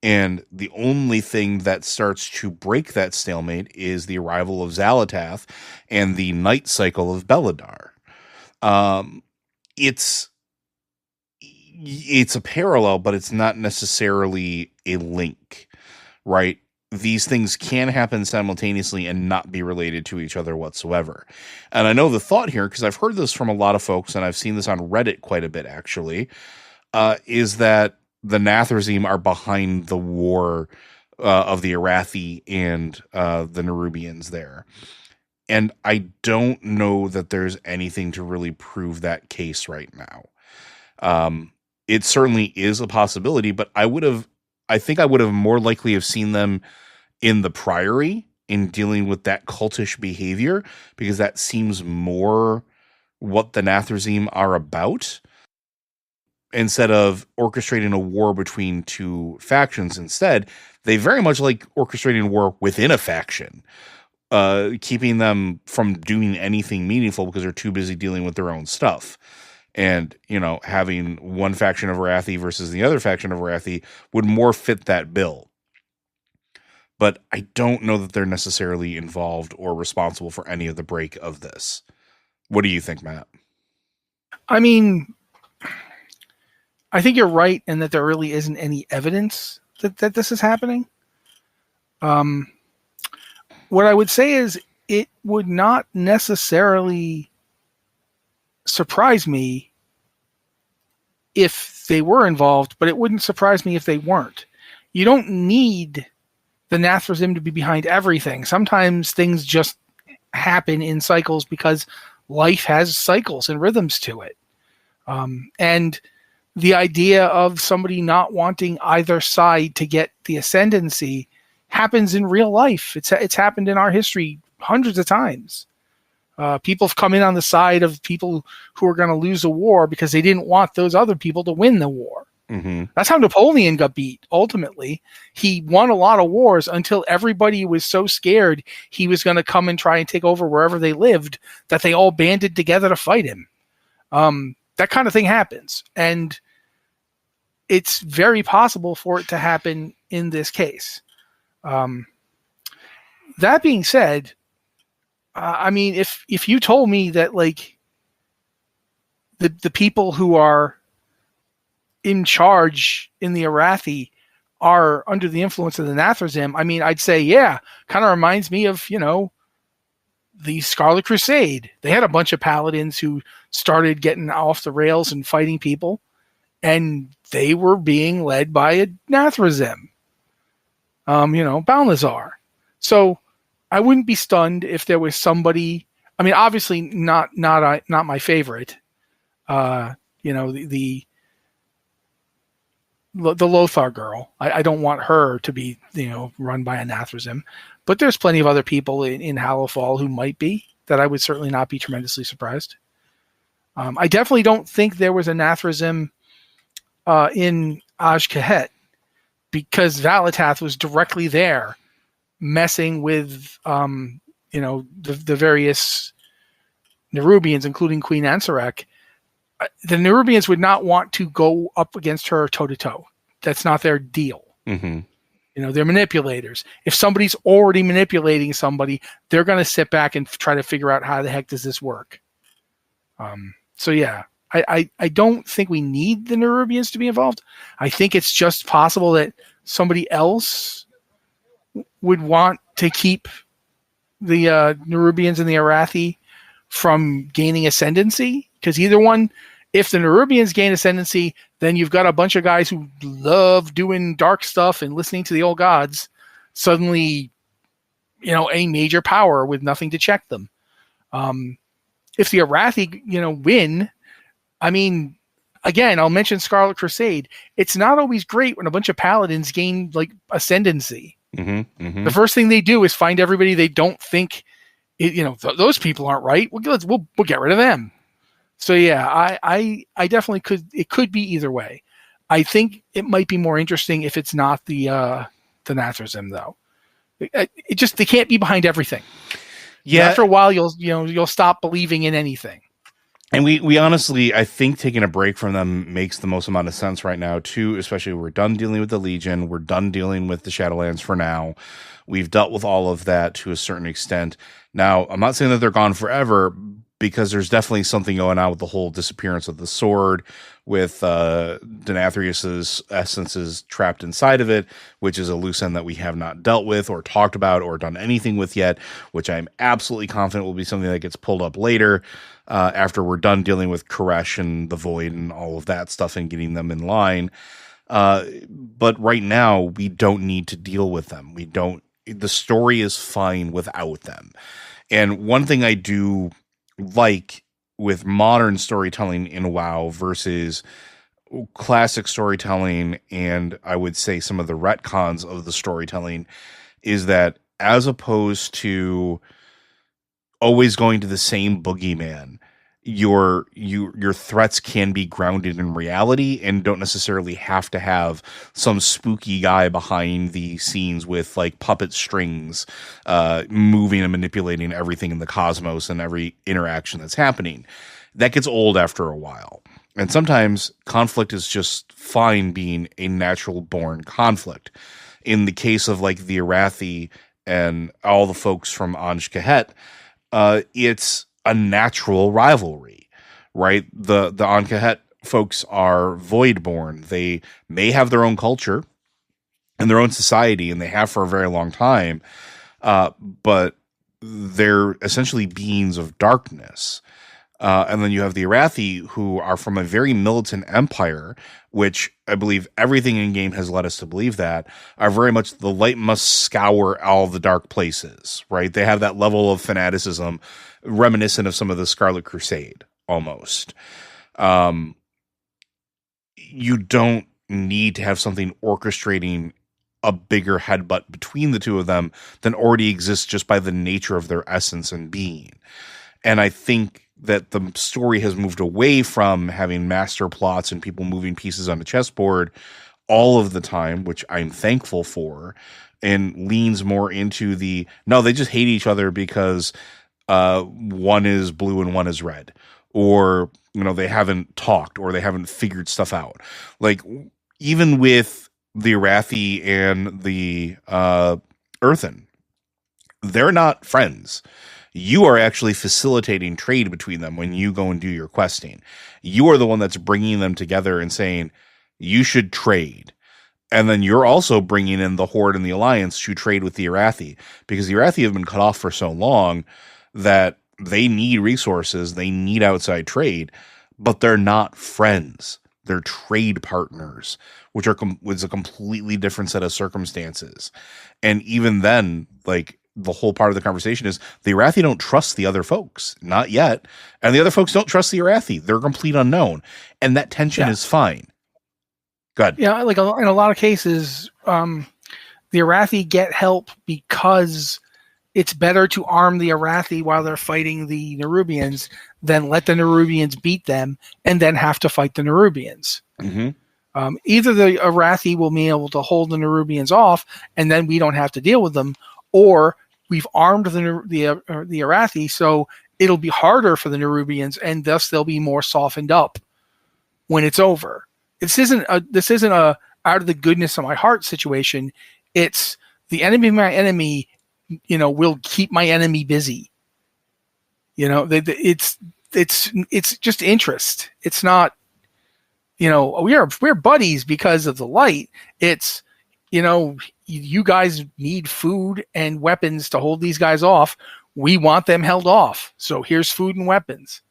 And the only thing that starts to break that stalemate is the arrival of Xalatath and the night cycle of Beledar. It's a parallel, but it's not necessarily a link, right? These things can happen simultaneously and not be related to each other whatsoever. And I know the thought here, because I've heard this from a lot of folks, and I've seen this on Reddit quite a bit, actually, is that the Nazrethim are behind the war of the Arathi and the Nerubians there. And I don't know that there's anything to really prove that case right now. It certainly is a possibility, but I think I would have more likely have seen them in the Priory in dealing with that cultish behavior, because that seems more what the Nazrethim are about, instead of orchestrating a war between two factions. Instead, they very much like orchestrating a war within a faction, keeping them from doing anything meaningful because they're too busy dealing with their own stuff. And, having one faction of Arathi versus the other faction of Arathi would more fit that bill. But I don't know that they're necessarily involved or responsible for any of the break of this. What do you think, Matt? I mean, I think you're right in that there really isn't any evidence that this is happening. What I would say is it would not necessarily surprise me if they were involved, but it wouldn't surprise me if they weren't. You don't need the Nazrethim to be behind everything. Sometimes things just happen in cycles because life has cycles and rhythms to it. And the idea of somebody not wanting either side to get the ascendancy happens in real life. It's happened in our history hundreds of times. People have come in on the side of people who are going to lose a war because they didn't want those other people to win the war. Mm-hmm. That's how Napoleon got beat. Ultimately, he won a lot of wars until everybody was so scared he was going to come and try and take over wherever they lived that they all banded together to fight him. That kind of thing happens. And it's very possible for it to happen in this case. That being said, I mean, if you told me that like the people who are in charge in the Arathi are under the influence of the Nazrethim, I mean, I'd say, yeah, kind of reminds me of, the Scarlet Crusade. They had a bunch of paladins who started getting off the rails and fighting people, and they were being led by a Nazrethim, Balnazar. So I wouldn't be stunned if there was somebody, I mean, obviously not my favorite, the Lothar girl. I don't want her to be, run by a Nazrethim, but there's plenty of other people in Hallowfall who might be, that I would certainly not be tremendously surprised. I definitely don't think there was a Nazrethim in Aj-Kahet, because Xalatath was directly there messing with, the various Nerubians, including Queen Ansarek. The Nerubians would not want to go up against her toe-to-toe. That's not their deal. Mm-hmm. They're manipulators. If somebody's already manipulating somebody, they're going to sit back and try to figure out how the heck does this work. So yeah, I don't think we need the Nerubians to be involved. I think it's just possible that somebody else would want to keep the Nerubians and the Arathi from gaining ascendancy, because either one, if the Nerubians gain ascendancy, then you've got a bunch of guys who love doing dark stuff and listening to the old gods, suddenly, a major power with nothing to check them. If the Arathi, win, I mean, again, I'll mention Scarlet Crusade. It's not always great when a bunch of paladins gain like ascendancy. The first thing they do is find everybody they don't think, those people aren't right. We'll get rid of them. So yeah, I definitely could. It could be either way. I think it might be more interesting if it's not the Nazrethim though. They can't be behind everything. Yeah, after a while you'll stop believing in anything. And we honestly, I think taking a break from them makes the most amount of sense right now too, especially we're done dealing with the Legion. We're done dealing with the Shadowlands for now. We've dealt with all of that to a certain extent. Now, I'm not saying that they're gone forever, because there's definitely something going on with the whole disappearance of the sword, with Denathrius's essences trapped inside of it, which is a loose end that we have not dealt with or talked about or done anything with yet, which I'm absolutely confident will be something that gets pulled up later after we're done dealing with Koresh and the Void and all of that stuff and getting them in line. But right now, we don't need to deal with them. The story is fine without them. And one thing I do like with modern storytelling in WoW versus classic storytelling, and I would say some of the retcons of the storytelling, is that as opposed to always going to the same boogeyman, your threats can be grounded in reality and don't necessarily have to have some spooky guy behind the scenes with like puppet strings moving and manipulating everything in the cosmos and every interaction that's happening. That gets old after a while. And sometimes conflict is just fine being a natural born conflict. In the case of like the Arathi and all the folks from Anj Kahet, it's a natural rivalry, right? The Ankahet folks are Voidborn. They may have their own culture and their own society, and they have for a very long time, but they're essentially beings of darkness. And then you have the Arathi, who are from a very militant empire, which I believe everything in game has led us to believe that, are very much the light must scour all the dark places, right? They have that level of fanaticism reminiscent of some of the Scarlet Crusade, almost. You don't need to have something orchestrating a bigger headbutt between the two of them than already exists just by the nature of their essence and being. And I think that the story has moved away from having master plots and people moving pieces on a chessboard all of the time, which I'm thankful for, and leans more into no, they just hate each other because one is blue and one is red, or they haven't talked or they haven't figured stuff out. Like even with the Arathi and the Earthen, they're not friends. You are actually facilitating trade between them when you go and do your questing. You are the one that's bringing them together and saying, you should trade. And then you're also bringing in the Horde and the Alliance to trade with the Arathi, because the Arathi have been cut off for so long that they need resources, they need outside trade, but they're not friends. They're trade partners, which is a completely different set of circumstances. And even then, like, the whole part of the conversation is the Arathi don't trust the other folks, not yet, and the other folks don't trust the Arathi. They're a complete unknown, and that tension is fine. Good. Yeah, like in a lot of cases, the Arathi get help because it's better to arm the Arathi while they're fighting the Nerubians than let the Nerubians beat them and then have to fight the Nerubians. Mm-hmm. Either the Arathi will be able to hold the Nerubians off, and then we don't have to deal with them, or we've armed the Arathi, so it'll be harder for the Nerubians, and thus they'll be more softened up when it's over. This isn't a out of the goodness of my heart situation. It's the enemy of my enemy, will keep my enemy busy. It's just interest. It's not, we're buddies because of the light. It's, you guys need food and weapons to hold these guys off. We want them held off. So here's food and weapons.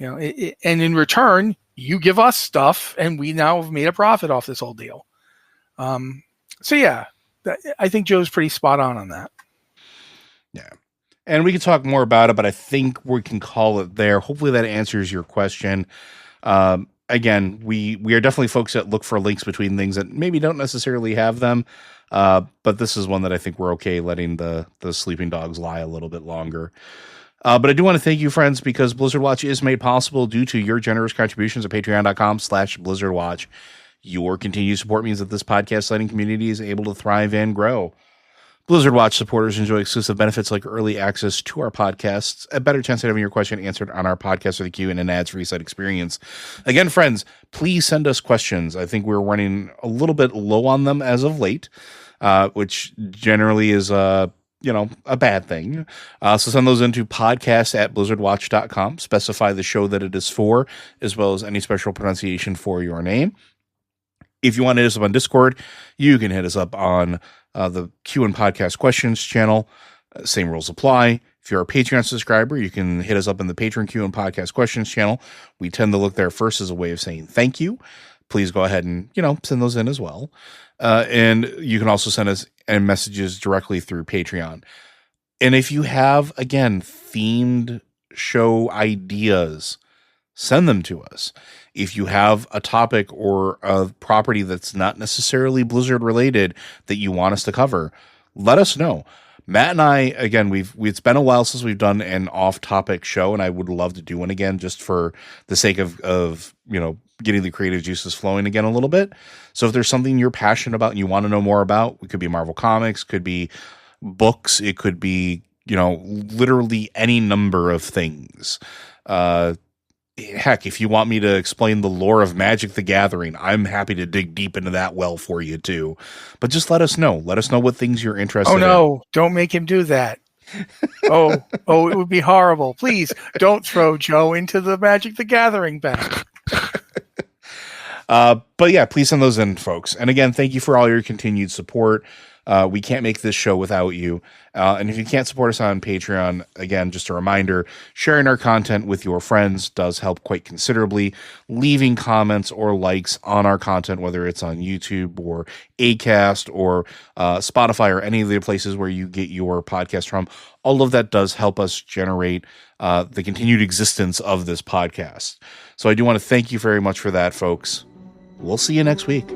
And in return, you give us stuff, and we now have made a profit off this whole deal. So yeah, I think Joe's pretty spot on that. Yeah. And we can talk more about it, but I think we can call it there. Hopefully that answers your question. Again, we are definitely folks that look for links between things that maybe don't necessarily have them. But this is one that I think we're okay letting the sleeping dogs lie a little bit longer. But I do want to thank you, friends, because Blizzard Watch is made possible due to your generous contributions at patreon.com/BlizzardWatch. Your continued support means that this podcast lighting community is able to thrive and grow. Blizzard Watch supporters enjoy exclusive benefits like early access to our podcasts, a better chance at having your question answered on our podcast or the queue, and an ads-free site experience. Again, friends, please send us questions. I think we're running a little bit low on them as of late, which generally is a bad thing. So send those into podcast@blizzardwatch.com. Specify the show that it is for, as well as any special pronunciation for your name. If you want to hit us up on Discord, you can hit us up on the Q and Podcast Questions channel. Same rules apply. If you're a Patreon subscriber, you can hit us up in the Patreon Q and Podcast Questions channel. We tend to look there first as a way of saying thank you. Please go ahead and, send those in as well. And you can also send us messages directly through Patreon. And if you have, again, themed show ideas, send them to us. If you have a topic or a property that's not necessarily Blizzard related that you want us to cover, let us know. Matt and I, again, it's been a while since we've done an off-topic show, and I would love to do one again just for the sake of getting the creative juices flowing again a little bit. So if there's something you're passionate about and you want to know more about, it could be Marvel Comics, could be books, it could be, literally any number of things. Heck, if you want me to explain the lore of Magic the Gathering, I'm happy to dig deep into that well for you too. But just let us know. Let us know what things you're interested in. Oh no, don't make him do that. it would be horrible. Please don't throw Joe into the Magic the Gathering bag. But yeah, please send those in, folks. And again, thank you for all your continued support. We can't make this show without you. And if you can't support us on Patreon, again, just a reminder, sharing our content with your friends does help quite considerably. Leaving comments or likes on our content, whether it's on YouTube or Acast or Spotify or any of the places where you get your podcast from, all of that does help us generate the continued existence of this podcast. So I do want to thank you very much for that, folks. We'll see you next week.